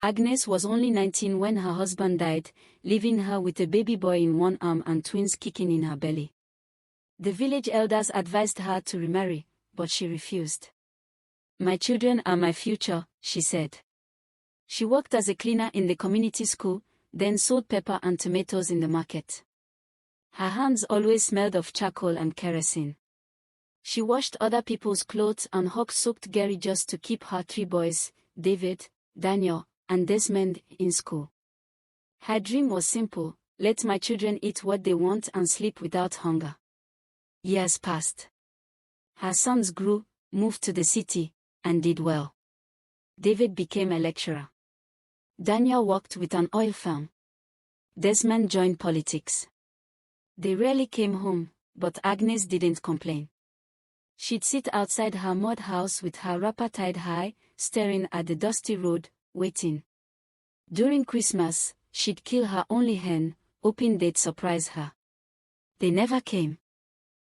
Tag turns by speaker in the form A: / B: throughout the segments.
A: Agnes was only 19 when her husband died, leaving her with a baby boy in one arm and twins kicking in her belly. The village elders advised her to remarry, but she refused. "My children are my future," she said. She worked as a cleaner in the community school, then sold pepper and tomatoes in the market. Her hands always smelled of charcoal and kerosene. She washed other people's clothes and hog-soaked Gary just to keep her 3 boys, David, Daniel, and Desmond, in school. Her dream was simple: let my children eat what they want and sleep without hunger. Years passed. Her sons grew, moved to the city, and did well. David became a lecturer. Daniel worked with an oil firm. Desmond joined politics. They rarely came home, but Agnes didn't complain. She'd sit outside her mud house with her wrapper tied high, staring at the dusty road, waiting. During Christmas, she'd kill her only hen, hoping they'd surprise her. They never came.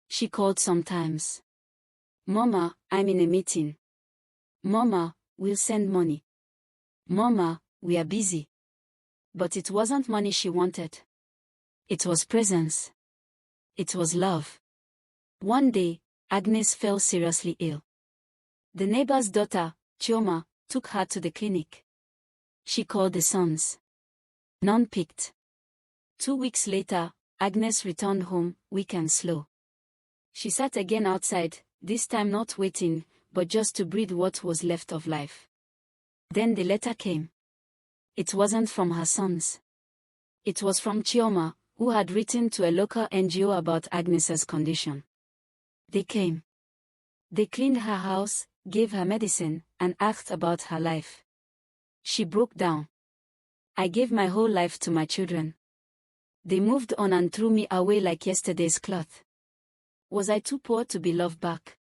A: She called sometimes. "Mama, I'm in a meeting." "Mama, we'll send money." "Mama, we are busy." But it wasn't money she wanted. It was presence. It was love. One day, Agnes fell seriously ill. The neighbor's daughter, Chioma, took her to the clinic. She called the sons. None picked. 2 weeks later, Agnes returned home, weak and slow. She sat again outside, this time not waiting, but just to breathe what was left of life. Then the letter came. It wasn't from her sons. It was from Chioma, who had written to a local NGO about Agnes's condition. They came. They cleaned her house, gave her medicine, and asked about her life. She broke down. "I gave my whole life to my children. They moved on and threw me away like yesterday's cloth. Was I too poor to be loved back?"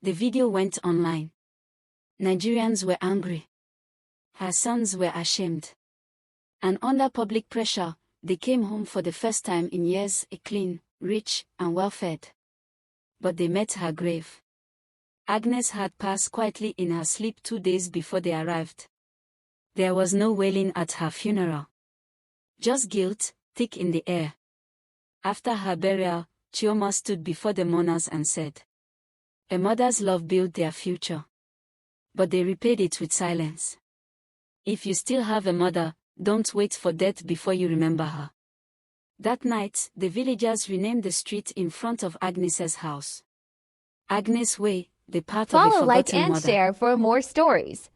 A: The video went online. Nigerians were angry. Her sons were ashamed. And under public pressure, they came home for the first time in years, clean, rich, and well-fed. But they met her grave. Agnes had passed quietly in her sleep 2 days before they arrived. There was no wailing at her funeral. Just guilt, thick in the air. After her burial, Chioma stood before the mourners and said, "A mother's love built their future. But they repaid it with silence. If you still have a mother, don't wait for death before you remember her." That night, the villagers renamed the street in front of Agnes's house. Agnes Way, the path of a
B: Follow, like,
A: forgotten
B: and
A: mother.
B: share for more stories.